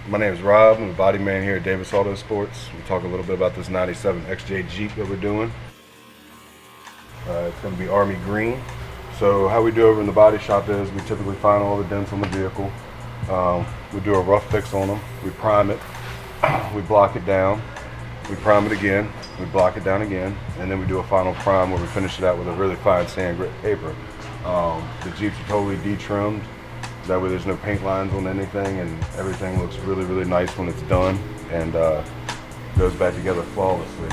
My name is Rob. I'm a body man here at Davis AutoSports. We'll talk a little bit about this 97 XJ Jeep that we're doing. It's going to be Army Green. So how we do over in the body shop is we typically find all the dents on the vehicle. We do a rough fix on them. We prime it. We block it down. We prime it again. We block it down again. And then we do a final prime where we finish it out with a really fine sand grit paper. The Jeeps are totally de-trimmed. That way there's no paint lines on anything, and everything looks really, really nice when it's done and goes back together flawlessly.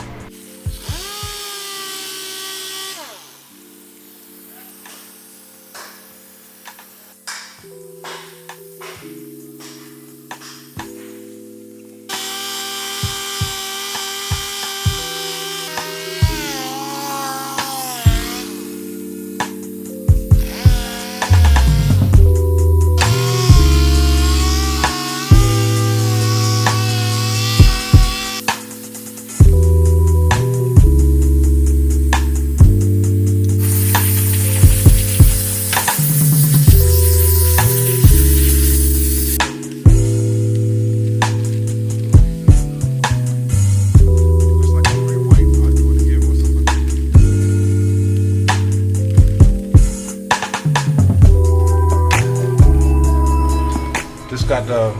Just got the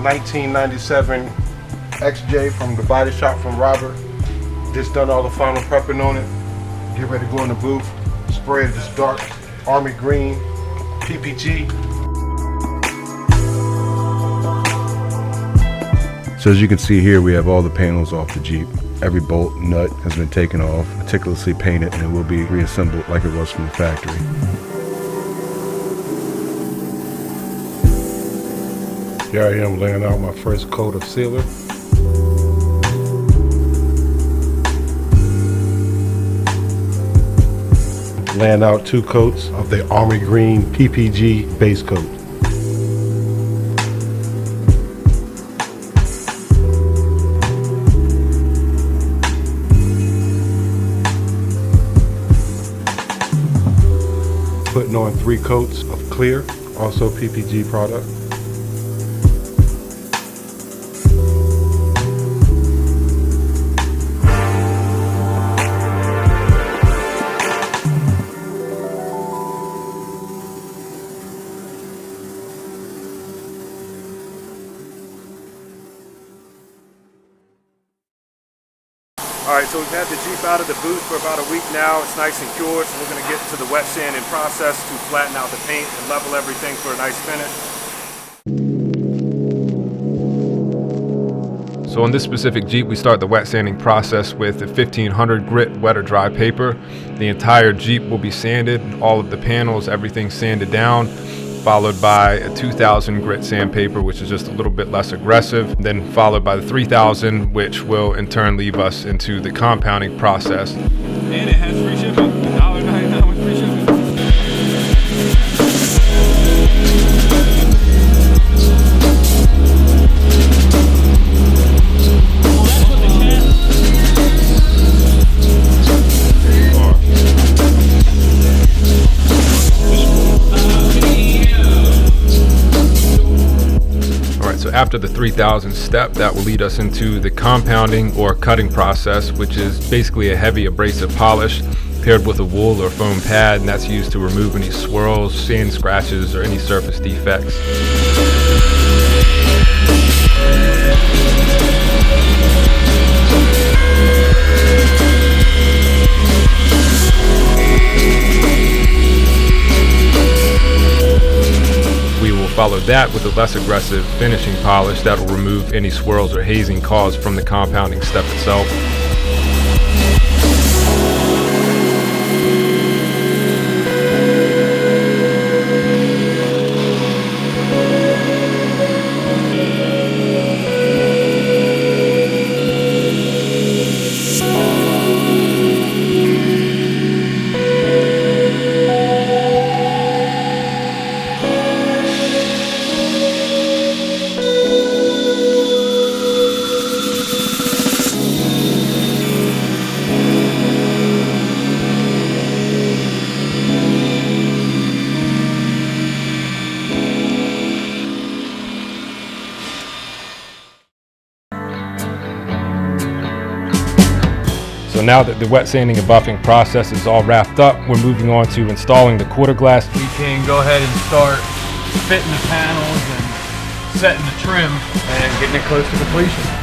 1997 XJ from the body shop from Robert. Just done all the final prepping on it. Get ready to go in the booth. Spray it this dark Army Green PPG. So as you can see here, we have all the panels off the Jeep. Every bolt, nut has been taken off, meticulously painted, and it will be reassembled like it was from the factory. Here I am laying out my first coat of sealer. Laying out 2 coats of the Army Green PPG base coat. Putting on 3 coats of clear, also PPG product. Alright, so we've had the Jeep out of the booth for about a week now. It's nice and cured, so we're going to get to the wet sanding process to flatten out the paint and level everything for a nice finish. So on this specific Jeep, we start the wet sanding process with a 1500 grit wet or dry paper. The entire Jeep will be sanded, all of the panels, everything sanded down, followed by a 2000 grit sandpaper, which is just a little bit less aggressive, then followed by the 3000, which will in turn leave us into the compounding process. And it has free shipping, $1.99 with free shipping. So after the 3000 step, that will lead us into the compounding or cutting process, which is basically a heavy abrasive polish paired with a wool or foam pad, and that's used to remove any swirls, sand scratches, or any surface defects. Follow that with a less aggressive finishing polish that will remove any swirls or hazing caused from the compounding step itself. now that the wet sanding and buffing process is all wrapped up, we're moving on to installing the quarter glass. We can go ahead and start fitting the panels and setting the trim and getting it close to completion.